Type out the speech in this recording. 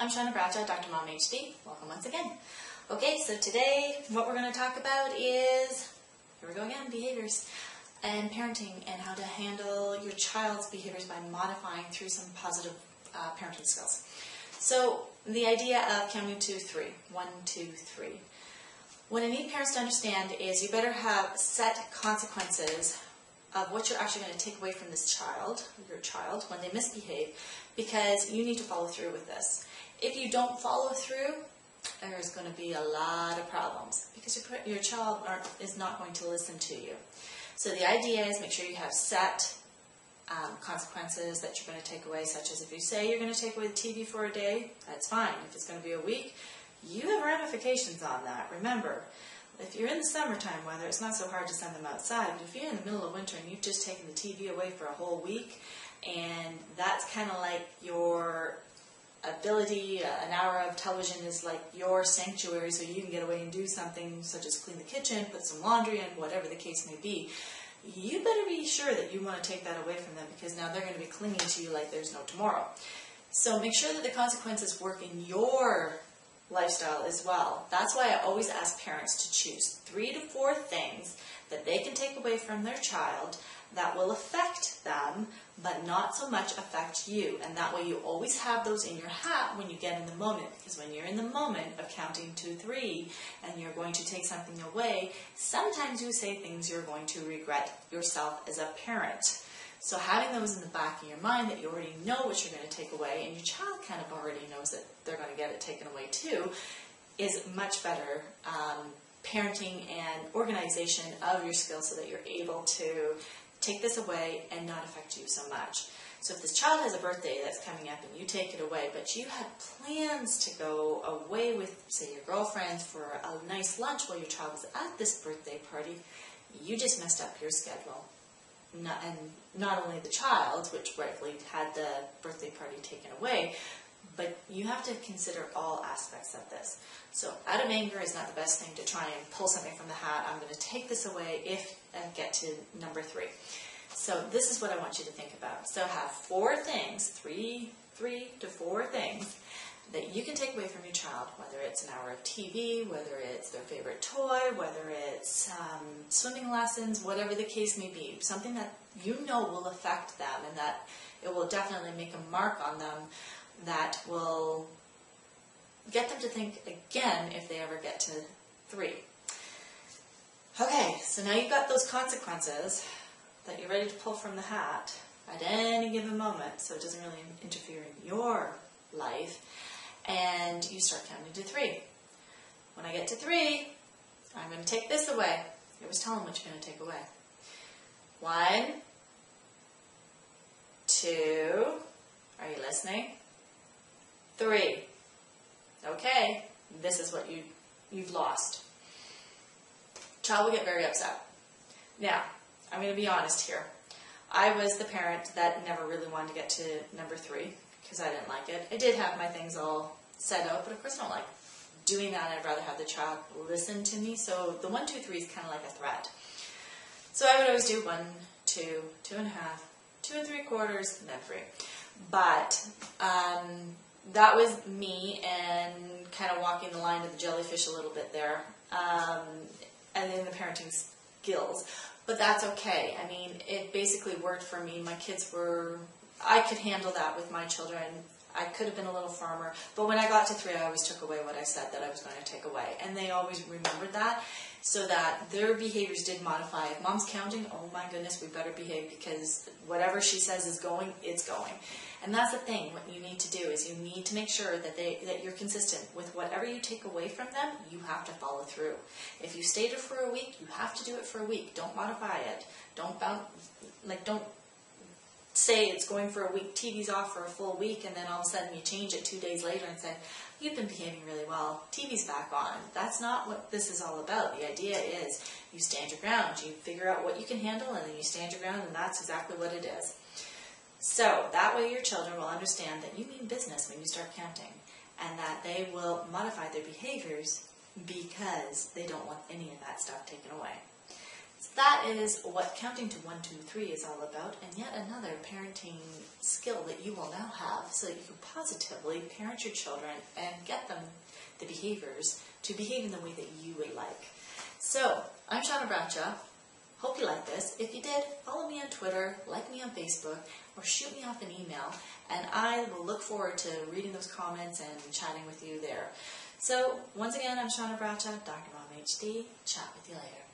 I'm Shauna Bradshaw, Dr. Mom HD. Welcome once again. Okay, so today what we're going to talk about is, here we go again, behaviors and parenting and how to handle your child's behaviors by modifying through some positive parenting skills. So the idea of counting to 3, 1, 2, 3. What I need parents to understand is you better have set consequences of what you're actually going to take away from this child, your child, when they misbehave, because you need to follow through with this. If you don't follow through, there's going to be a lot of problems because your child is not going to listen to you. So the idea is make sure you have set consequences that you're going to take away, such as if you say you're going to take away the TV for a day, that's fine. If it's going to be a week, you have ramifications on that. Remember, if you're in the summertime weather, it's not so hard to send them outside. But if you're in the middle of winter and you've just taken the TV away for a whole week, and that's kind of like your ability, an hour of television is like your sanctuary so you can get away and do something such as clean the kitchen, put some laundry in, whatever the case may be, you better be sure that you want to take that away from them because now they're going to be clinging to you like there's no tomorrow. So make sure that the consequences work in your lifestyle as well. That's why I always ask parents to choose 3 to 4 things that they can take away from their child that will affect them, but not so much affect you. And that way you always have those in your hat when you get in the moment. Because when you're in the moment of counting to 3 and you're going to take something away, sometimes you say things you're going to regret yourself as a parent. So having those in the back of your mind that you already know what you're going to take away, and your child kind of already knows that they're going to get it taken away too, is much better parenting and organization of your skills so that you're able to take this away and not affect you so much. So if this child has a birthday that's coming up and you take it away, but you had plans to go away with, say, your girlfriends for a nice lunch while your child was at this birthday party, you just messed up your schedule. And not only the child, which rightfully had the birthday party taken away, but you have to consider all aspects of this. So out of anger is not the best thing to try and pull something from the hat. I'm going to take this away if I get to number 3. So this is what I want you to think about. So have 4 things, 3 to 4 things that you can take away from your child, whether it's an hour of TV, whether it's their favorite toy, whether it's swimming lessons, whatever the case may be, something that you know will affect them and that it will definitely make a mark on them that will get them to think again if they ever get to 3. Okay, so now you've got those consequences that you're ready to pull from the hat at any given moment, so it doesn't really interfere in your life, and you start counting to 3. When I get to 3, I'm going to take this away. You always tell them what you're going to take away. 1, 2, are you listening? 3. Okay, this is what you've lost. Child will get very upset. Now, I'm going to be honest here. I was the parent that never really wanted to get to number 3 because I didn't like it. I did have my things all set out, but of course I don't like doing that. I'd rather have the child listen to me. So the 1, 2, 3 is kind of like a threat. So I would always do 1, 2, 2.5, 2 3/4, and then 3. But that was me and kind of walking the line of the jellyfish a little bit there, and then the parenting skills. But that's okay. I mean, it basically worked for me. My kids were, I could handle that with my children. I could have been a little firmer. But when I got to 3, I always took away what I said that I was going to take away. And they always remembered that, so that their behaviors did modify. If mom's counting, oh my goodness, we better behave because whatever she says is going, it's going. And that's the thing. What you need to do is you need to make sure that you're consistent with whatever you take away from them. You have to follow through. If you stayed it for a week, you have to do it for a week. Don't modify it. Don't say it's going for a week, TV's off for a full week, and then all of a sudden you change it 2 days later and say, you've been behaving really well, TV's back on. That's not what this is all about. The idea is you stand your ground. You figure out what you can handle, and then you stand your ground, and that's exactly what it is. So that way your children will understand that you mean business when you start counting, and that they will modify their behaviors because they don't want any of that stuff taken away. So that is what counting to 1, 2, 3 is all about, and yet another parenting skill that you will now have so that you can positively parent your children and get them the behaviors to behave in the way that you would like. So, I'm Shauna Bradshaw. Hope you like this. If you did, follow me on Twitter, like me on Facebook, or shoot me off an email, and I will look forward to reading those comments and chatting with you there. So, once again, I'm Shauna Bradshaw, Dr. Mom HD. Chat with you later.